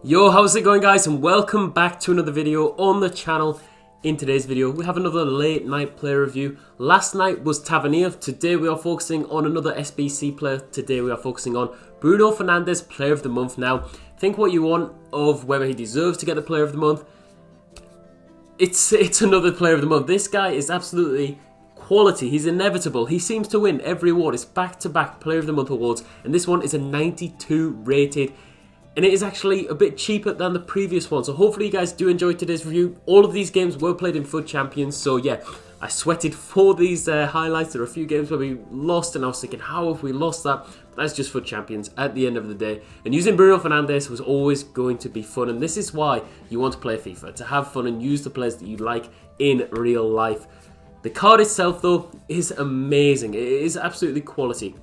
Yo, how's it going, guys, and welcome back to another video on the channel. In today's video we have another late night player review. Last night was Tavernier. Today we are focusing on another SBC player. Today we are focusing on Bruno Fernandes, player of the month. Now think what you want of whether he deserves to get the player of the month. It's another player of the month. This guy is absolutely quality. He's inevitable. He seems to win every award. It's back-to-back player of the month awards, and this one is a 92 rated. And it is actually a bit cheaper than the previous one. So hopefully you guys do enjoy today's review. All of these games were played in FUT Champions. So yeah, I sweated for these highlights. There are a few games where we lost and I was thinking, how have we lost that? But that's just FUT Champions at the end of the day. And using Bruno Fernandes was always going to be fun. And this is why you want to play FIFA. To have fun and use the players that you like in real life. The card itself though is amazing. It is absolutely quality.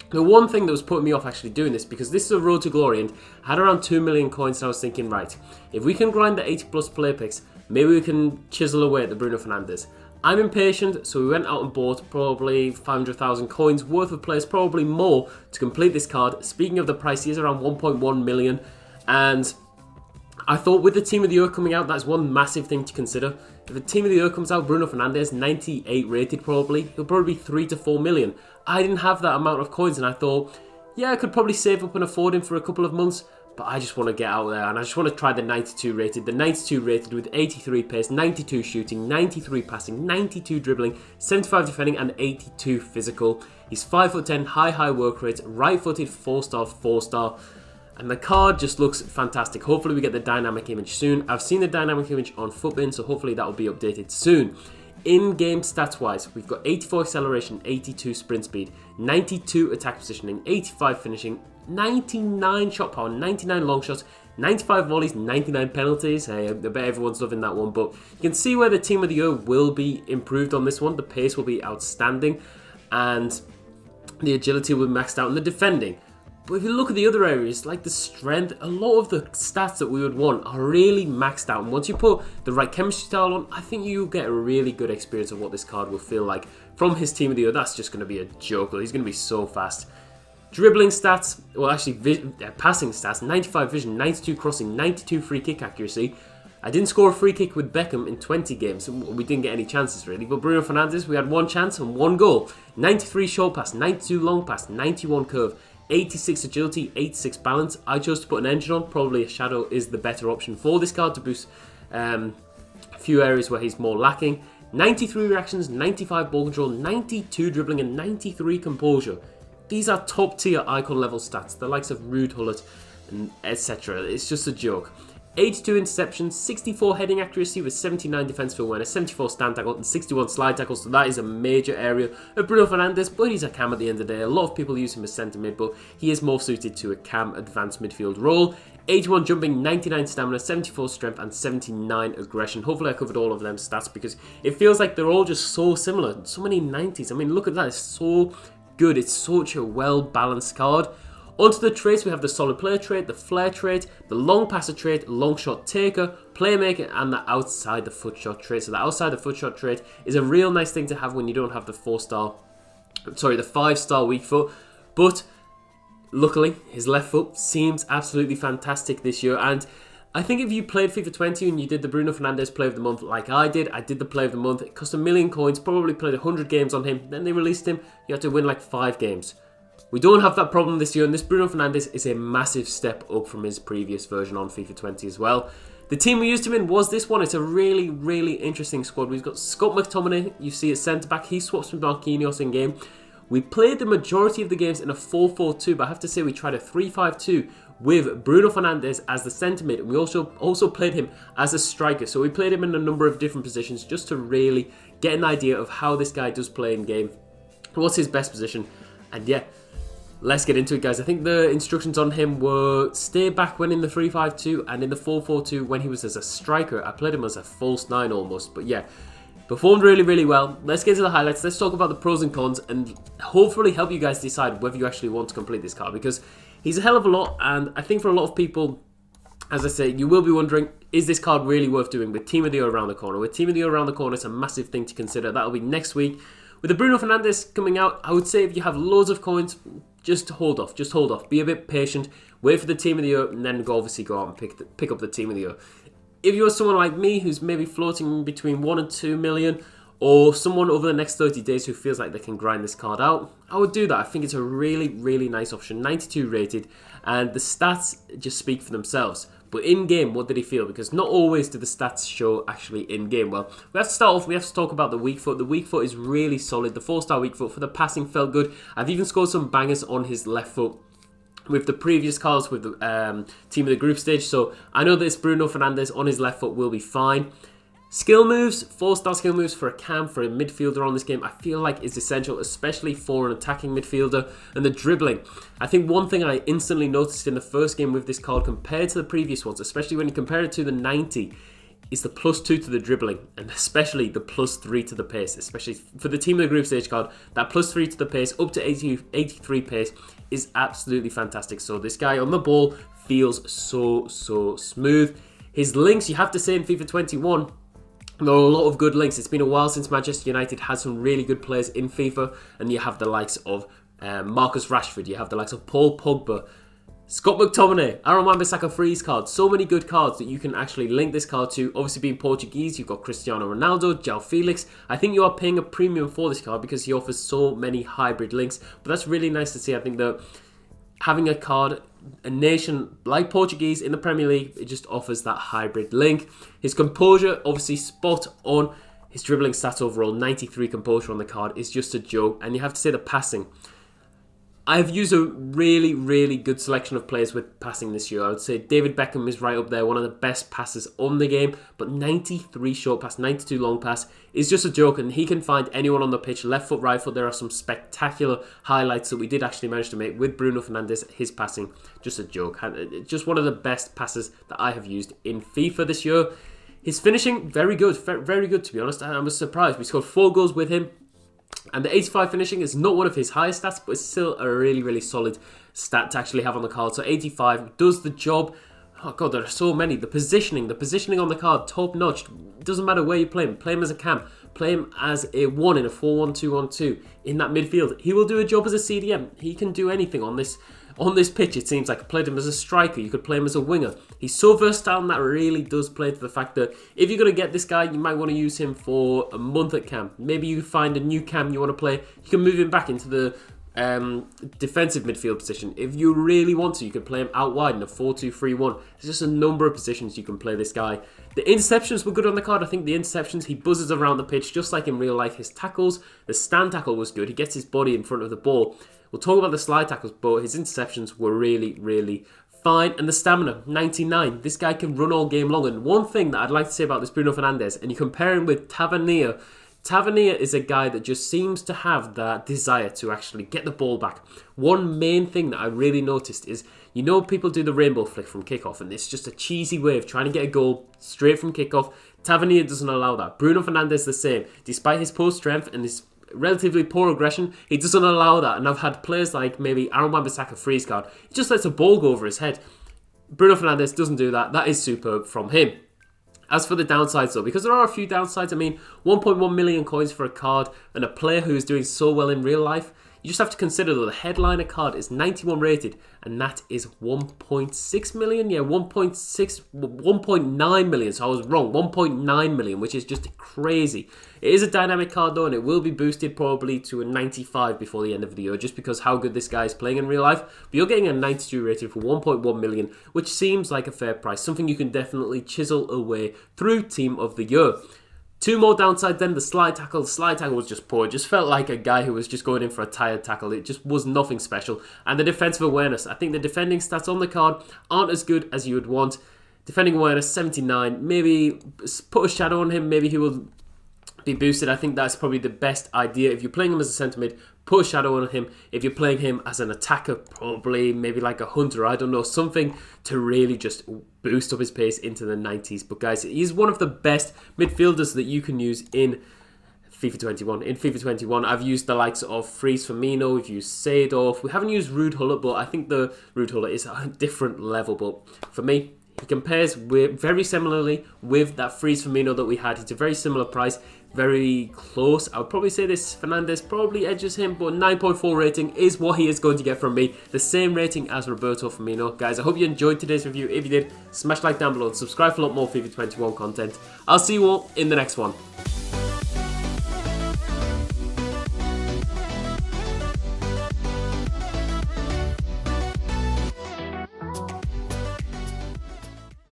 The one thing that was putting me off actually doing this, because this is a road to glory and I had around 2 million coins, and I was thinking, right, if we can grind the 80 plus player picks, maybe we can chisel away at the Bruno Fernandes. I'm impatient, so we went out and bought probably 500,000 coins worth of players, probably more, to complete this card. Speaking of the price, he is around 1.1 million, and I thought with the Team of the Year coming out, that's one massive thing to consider. If the Team of the Year comes out, Bruno Fernandes, 98 rated probably, he'll probably be 3 to 4 million. I didn't have that amount of coins, and I thought, yeah, I could probably save up and afford him for a couple of months, but I just want to get out there, and I just want to try the 92 rated. The 92 rated with 83 pace, 92 shooting, 93 passing, 92 dribbling, 75 defending, and 82 physical. He's 5'10", high work rate, right-footed, 4-star, 4-star. And the card just looks fantastic. Hopefully we get the dynamic image soon. I've seen the dynamic image on FUTBin, so hopefully that will be updated soon. In-game stats-wise, we've got 84 acceleration, 82 sprint speed, 92 attack positioning, 85 finishing, 99 shot power, 99 long shots, 95 volleys, 99 penalties. Hey, I bet everyone's loving that one, but you can see where the Team of the Year will be improved on this one. The pace will be outstanding, and the agility will be maxed out, and the defending. But if you look at the other areas, like the strength, a lot of the stats that we would want are really maxed out. And once you put the right chemistry style on, I think you'll get a really good experience of what this card will feel like. From his Team of the Year, that's just going to be a joke. He's going to be so fast. Dribbling stats, well actually passing stats, 95 vision, 92 crossing, 92 free kick accuracy. I didn't score a free kick with Beckham in 20 games, so we didn't get any chances really. But Bruno Fernandes, we had one chance and one goal. 93 short pass, 92 long pass, 91 curve. 86 agility, 86 balance. I chose to put an engine on. Probably a shadow is the better option for this card to boost a few areas where he's more lacking. 93 reactions, 95 ball control, 92 dribbling, and 93 composure. These are top tier icon level stats, the likes of Ruud Gullit and etc. It's just a joke. 82 interceptions, 64 heading accuracy with 79 defensive awareness, 74 stand tackle, and 61 slide tackles. So that is a major area of Bruno Fernandes, but he's a cam at the end of the day. A lot of people use him as centre mid, but he is more suited to a cam advanced midfield role. 81 jumping, 99 stamina, 74 strength, and 79 aggression. Hopefully I covered all of them stats because it feels like they're all just so similar. So many 90s. I mean, look at that. It's so good. It's such a well-balanced card. Onto the traits, we have the solid player trait, the flair trait, the long passer trait, long shot taker, playmaker, and the outside the foot shot trait. So the outside the foot shot trait is a real nice thing to have when you don't have the 5-star weak foot. But luckily, his left foot seems absolutely fantastic this year. And I think if you played FIFA 20 and you did the Bruno Fernandes Player of the Month like I did the Player of the Month. It cost 1 million coins, probably played 100 games on him. Then they released him, you had to win like 5 games. We don't have that problem this year, and this Bruno Fernandes is a massive step up from his previous version on FIFA 20 as well. The team we used him in was this one. It's a really interesting squad. We've got Scott McTominay, you see at centre-back. He swaps with Marquinhos in-game. We played the majority of the games in a 4-4-2, but I have to say we tried a 3-5-2 with Bruno Fernandes as the centre mid, and we also played him as a striker. So we played him in a number of different positions just to really get an idea of how this guy does play in-game. What's his best position? And yeah, let's get into it, guys. I think the instructions on him were stay back when in the 3-5-2 and in the 4-4-2 when he was as a striker. I played him as a false 9 almost, but yeah, performed really well. Let's get to the highlights. Let's talk about the pros and cons and hopefully help you guys decide whether you actually want to complete this card, because he's a hell of a lot, and I think for a lot of people, as I say, you will be wondering, is this card really worth doing with Team of the Year around the corner? With Team of the Year around the corner, it's a massive thing to consider. That'll be next week. With the Bruno Fernandes coming out, I would say if you have loads of coins, just hold off. Just hold off. Be a bit patient. Wait for the team of the year, and then obviously go out and pick up the team of the year. If you're someone like me who's maybe floating between 1 and 2 million, or someone over the next 30 days who feels like they can grind this card out, I would do that. I think it's a really, really nice option. 92 rated, and the stats just speak for themselves. But in-game, what did he feel? Because not always do the stats show actually in-game. Well, we have to start off, we have to talk about the weak foot. The weak foot is really solid. The 4-star weak foot for the passing felt good. I've even scored some bangers on his left foot with the previous cards with the team of the group stage. So I know this Bruno Fernandes on his left foot will be fine. Skill moves, 4-star skill moves for a cam, for a midfielder on this game, I feel like is essential, especially for an attacking midfielder. And the dribbling, I think one thing I instantly noticed in the first game with this card compared to the previous ones, especially when you compare it to the 90, is the +2 to the dribbling, and especially the +3 to the pace, especially for the team of the group stage card. That +3 to the pace, up to 83 pace, is absolutely fantastic. So this guy on the ball feels so smooth. His links, you have to say in FIFA 21, there are a lot of good links. It's been a while since Manchester United had some really good players in FIFA, and you have the likes of Marcus Rashford, you have the likes of Paul Pogba, Scott McTominay, Aaron Wan-Bissaka freeze cards. So many good cards that you can actually link this card to. Obviously being Portuguese, you've got Cristiano Ronaldo, João Felix. I think you are paying a premium for this card because he offers so many hybrid links. But that's really nice to see. I think that having a card, a nation like Portuguese in the Premier League, it just offers that hybrid link. His composure, obviously spot on. His dribbling stats overall, 93 composure on the card, is just a joke. And you have to say the passing. I've used a really good selection of players with passing this year. I would say David Beckham is right up there, one of the best passers on the game. But 93 short pass, 92 long pass is just a joke, and he can find anyone on the pitch, left foot, right foot. There are some spectacular highlights that we did actually manage to make with Bruno Fernandes. His passing, just a joke. Just one of the best passes that I have used in FIFA this year. His finishing, very good to be honest. I was surprised. We scored 4 goals with him. And the 85 finishing is not one of his highest stats, but it's still a really solid stat to actually have on the card. So 85 does the job. Oh god, there are so many. The positioning on the card, top notch. Doesn't matter where you play him. Play him as a cam. Play him as a 1 in a 4-1-2-1-2 in that midfield. He will do a job as a CDM. He can do anything on this pitch. It seems like I played him as a striker. You could play him as a winger. He's so versatile, and that really does play to the fact that if you're going to get this guy, you might want to use him for a month at camp. Maybe you find a new cam you want to play. You can move him back into the defensive midfield position. If you really want to, you can play him out wide in a 4-2-3-1. There's just a number of positions you can play this guy. The interceptions were good on the card. I think the interceptions, he buzzes around the pitch just like in real life. His tackles, the stand tackle was good. He gets his body in front of the ball. We'll talk about the slide tackles, but his interceptions were really fine. And the stamina, 99. This guy can run all game long. And one thing that I'd like to say about this Bruno Fernandes, and you compare him with Tavernier. Tavernier is a guy that just seems to have that desire to actually get the ball back. One main thing that I really noticed is, you know, people do the rainbow flick from kickoff, and it's just a cheesy way of trying to get a goal straight from kickoff. Tavernier doesn't allow that. Bruno Fernandes the same. Despite his post strength and his relatively poor aggression, he doesn't allow that. And I've had players like maybe Aaron Wan-Bissaka freeze card. He just lets a ball go over his head. Bruno Fernandes doesn't do that. That is superb from him. As for the downsides though, because there are a few downsides, I mean, 1.1 million coins for a card and a player who is doing so well in real life, you just have to consider though, the headliner card is 91 rated, and that is 1.6 million? Yeah, 1.9 million, so I was wrong, 1.9 million, which is just crazy. It is a dynamic card though, and it will be boosted probably to a 95 before the end of the year, just because how good this guy is playing in real life. But you're getting a 92 rated for 1.1 million, which seems like a fair price, something you can definitely chisel away through Team of the Year. 2 more downsides then, the slide tackle. The slide tackle was just poor. It just felt like a guy who was just going in for a tired tackle. It just was nothing special. And the defensive awareness. I think the defending stats on the card aren't as good as you would want. Defending awareness, 79. Maybe put a shadow on him. Maybe he will be boosted. I think that's probably the best idea. If you're playing him as a centre mid, put a shadow on him. If you're playing him as an attacker, probably maybe like a hunter, I don't know, something to really just boost up his pace into the 90s. But guys, he's one of the best midfielders that you can use in FIFA 21. In FIFA 21, I've used the likes of Freeze Firmino, we've used Seedorf. We haven't used Ruud Gullit, but I think the Ruud Gullit is a different level. But for me, He compares very similarly with that Freeze Firmino that we had. He's a very similar price, very close. I would probably say this Fernandes probably edges him, but 9.4 rating is what he is going to get from me. The same rating as Roberto Firmino. Guys, I hope you enjoyed today's review. If you did, smash like down below and subscribe for a lot more FIFA 21 content. I'll see you all in the next one.